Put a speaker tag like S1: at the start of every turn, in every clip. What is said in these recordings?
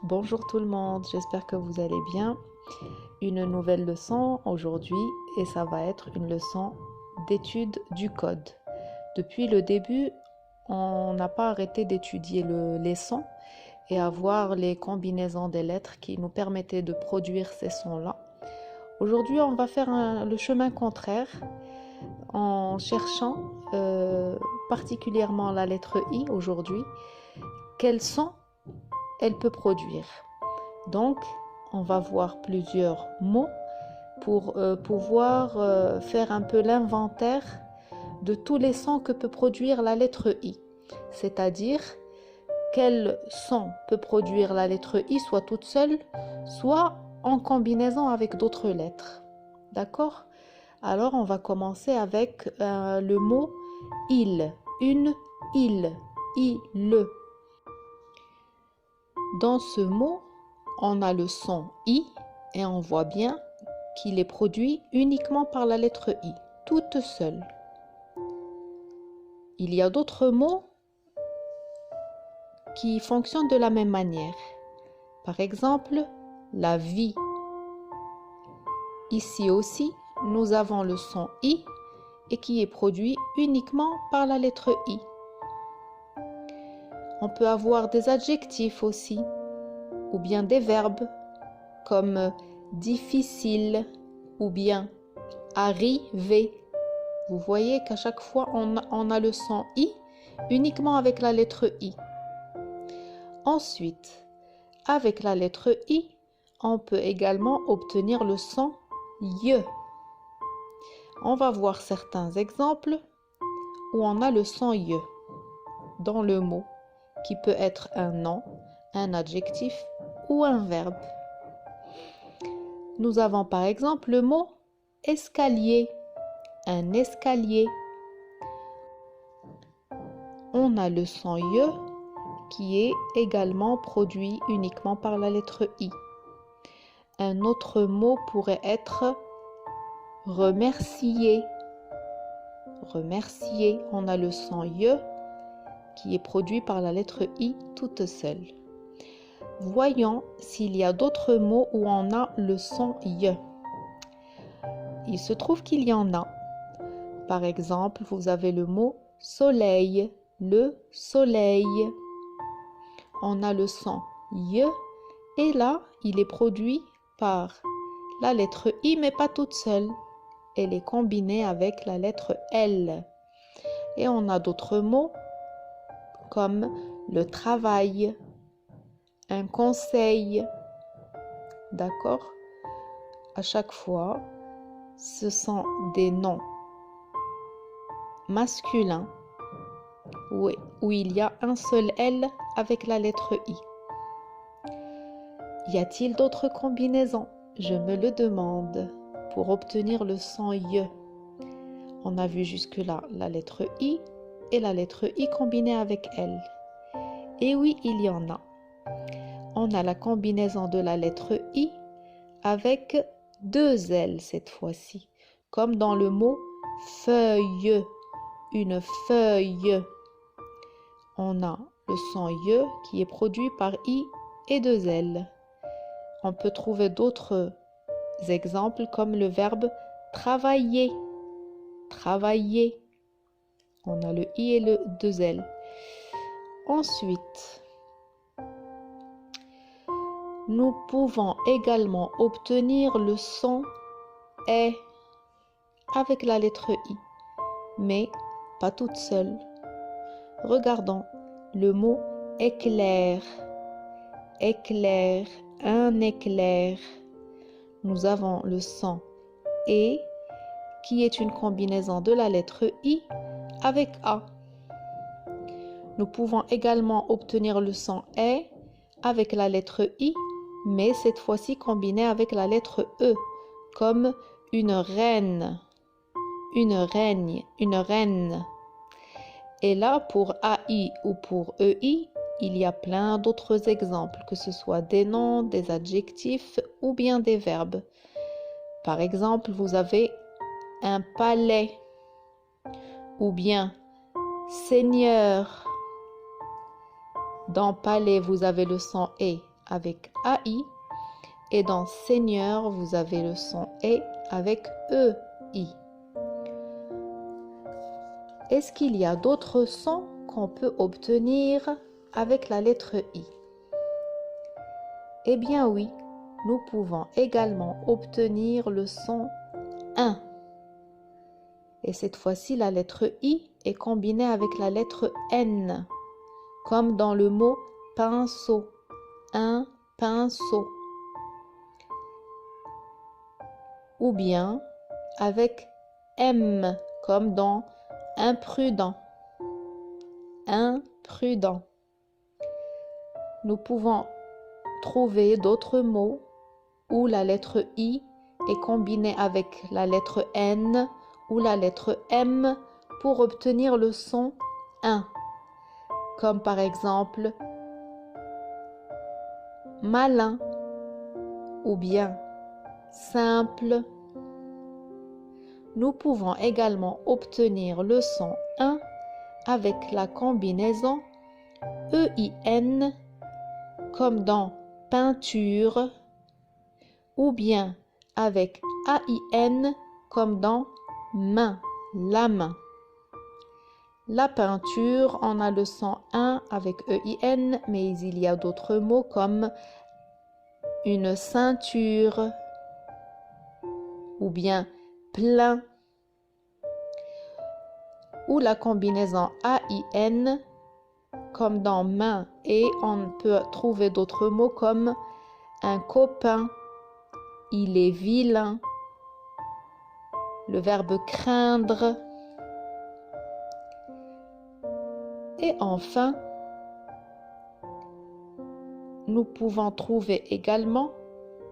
S1: Bonjour tout le monde, j'espère que vous allez bien. Une nouvelle leçon aujourd'hui et ça va être une leçon d'étude du code. Depuis le début, on n'a pas arrêté d'étudier les sons et à voir les combinaisons des lettres qui nous permettaient de produire ces sons-là. Aujourd'hui, on va faire le chemin contraire en cherchant particulièrement la lettre I aujourd'hui. Quels sons elle peut produire? Donc, on va voir plusieurs mots pour pouvoir faire un peu l'inventaire de tous les sons que peut produire la lettre I. C'est-à-dire, quel son peut produire la lettre I soit toute seule, soit en combinaison avec d'autres lettres. D'accord? Alors, on va commencer avec le mot il. Une il. Il. Dans ce mot, on a le son I et on voit bien qu'il est produit uniquement par la lettre I, toute seule. Il y a d'autres mots qui fonctionnent de la même manière. Par exemple, la vie. Ici aussi, nous avons le son I et qui est produit uniquement par la lettre I. On peut avoir des adjectifs aussi, ou bien des verbes comme difficile ou bien arriver. Vous voyez qu'à chaque fois, on a le son I uniquement avec la lettre I. Ensuite, avec la lettre I, on peut également obtenir le son Y. On va voir certains exemples où on a le son Y dans le mot, qui peut être un nom, un adjectif ou un verbe. Nous avons par exemple le mot escalier, un escalier. On a le son Y qui est également produit uniquement par la lettre I. Un autre mot pourrait être remercier. Remercier, on a le son Y qui est produit par la lettre I toute seule. Voyons s'il y a d'autres mots où on a le son Y. Il se trouve qu'il y en a. Par exemple, vous avez le mot soleil, le soleil. On a le son Y et là, il est produit par la lettre I mais pas toute seule. Elle est combinée avec la lettre L. Et on a d'autres mots comme le travail, un conseil. D'accord? À chaque fois, ce sont des noms masculins où il y a un seul L avec la lettre I. Y a-t-il d'autres combinaisons? Je me le demande. Pour obtenir le son Y, on a vu jusque-là la lettre I et la lettre I combinée avec L. Et oui, il y en a. On a la combinaison de la lettre I avec deux L cette fois-ci, comme dans le mot feuille, une feuille. On a le son Y qui est produit par I et deux L. On peut trouver d'autres exemples comme le verbe travailler. Travailler. On a le I et le deux L. Ensuite, nous pouvons également obtenir le son E avec la lettre I, mais pas toute seule. Regardons le mot éclair. Éclair, un éclair. Nous avons le son E qui est une combinaison de la lettre I avec A. Nous pouvons également obtenir le son E avec la lettre I, mais cette fois-ci combiné avec la lettre E, comme une reine, une règne, une reine. Et là, pour AI ou pour EI, il y a plein d'autres exemples, que ce soit des noms, des adjectifs ou bien des verbes. Par exemple, vous avez un palais ou bien seigneur. Dans palais, vous avez le son E avec AI. Et dans Seigneur, vous avez le son E avec EI. Est-ce qu'il y a d'autres sons qu'on peut obtenir avec la lettre I? Eh bien oui, nous pouvons également obtenir le son 1. Et cette fois-ci, la lettre I est combinée avec la lettre N, comme dans le mot pinceau. Un pinceau. Ou bien avec M, comme dans imprudent. Imprudent. Nous pouvons trouver d'autres mots où la lettre I est combinée avec la lettre N ou la lettre M pour obtenir le son 1. Comme par exemple malin ou bien simple. Nous pouvons également obtenir le son 1 avec la combinaison EIN comme dans peinture ou bien avec AIN comme dans main, la main. La peinture, on a le son 1 avec EIN, mais il y a d'autres mots comme une ceinture ou bien plein, ou la combinaison AIN comme dans main, et on peut trouver d'autres mots comme un copain, il est vilain, le verbe craindre. Et enfin, nous pouvons trouver également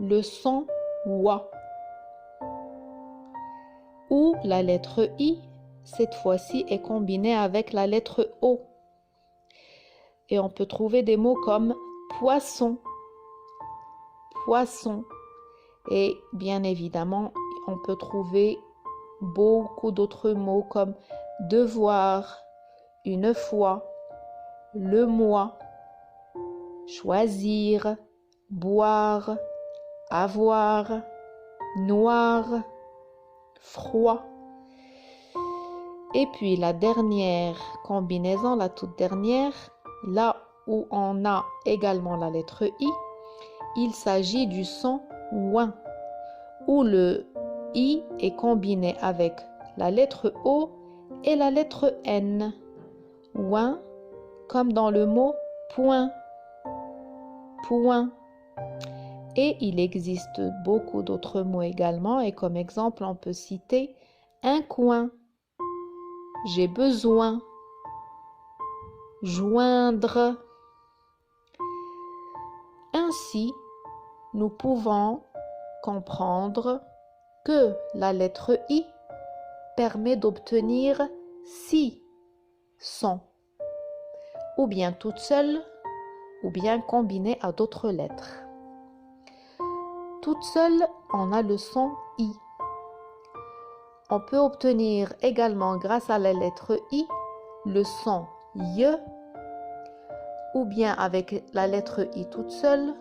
S1: le son wa, où la lettre I, cette fois-ci, est combinée avec la lettre O. Et on peut trouver des mots comme poisson, poisson. Et bien évidemment, on peut trouver beaucoup d'autres mots comme devoir, une fois, le mois, choisir, boire, avoir, noir, froid. Et puis la dernière combinaison, la toute dernière, là où on a également la lettre I, il s'agit du son ouin, où le I est combiné avec la lettre O et la lettre N. Ouin, comme dans le mot point, point. Et il existe beaucoup d'autres mots également, et comme exemple, on peut citer un coin, j'ai besoin, joindre. Ainsi, nous pouvons comprendre que la lettre I permet d'obtenir 6 sons, ou bien toute seule, ou bien combinée à d'autres lettres. Toute seule, on a le son I. On peut obtenir également, grâce à la lettre I, le son Y, ou bien avec la lettre I toute seule,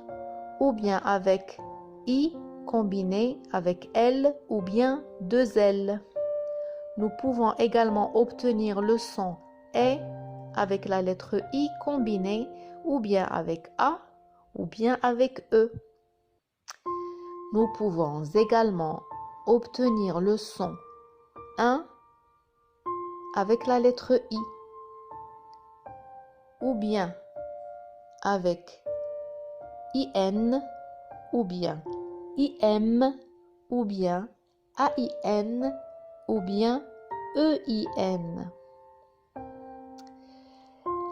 S1: ou bien avec I combiné avec L, ou bien 2 L. Nous pouvons également obtenir le son E avec la lettre I combinée, ou bien avec A, ou bien avec E. Nous pouvons également obtenir le son 1 avec la lettre I, ou bien avec IN, ou bien IM, ou bien AIN, ou bien EIN.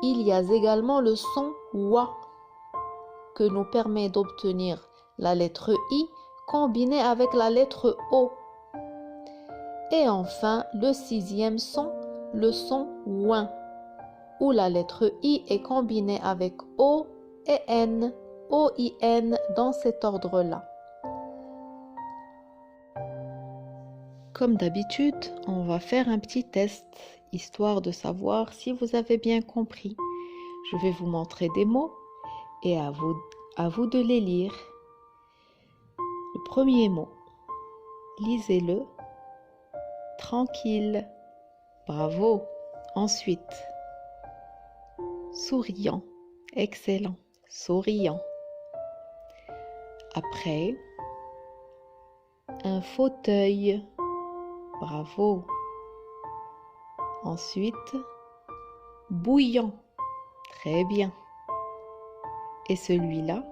S1: Il y a également le son WA que nous permet d'obtenir la lettre I combinée avec la lettre O. Et enfin, le 6e son, le son OIN, où la lettre I est combinée avec O et N, O-I-N dans cet ordre-là. Comme d'habitude, on va faire un petit test, histoire de savoir si vous avez bien compris. Je vais vous montrer des mots et à vous À vous de les lire. Le premier mot, lisez-le. Tranquille. Bravo. Ensuite, souriant. Excellent. Souriant. Après, un fauteuil. Bravo. Ensuite, bouillant. Très bien. Et celui-là,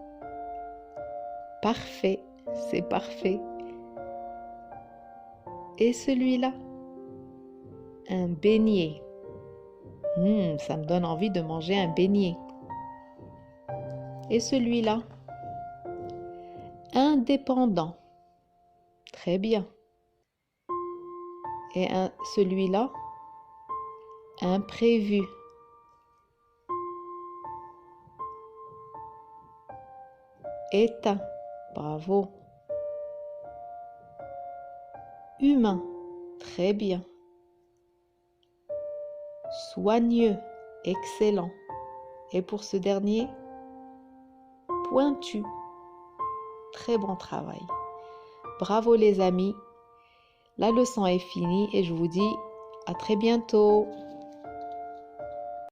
S1: parfait. C'est parfait. Et celui-là, un beignet. Ça me donne envie de manger un beignet. Et celui-là, indépendant. Très bien. Et celui-là, imprévu. Éteint. Bravo. Humain. Très bien. Soigneux. Excellent. Et pour ce dernier, pointu. Très bon travail. Bravo les amis. La leçon est finie et je vous dis à très bientôt.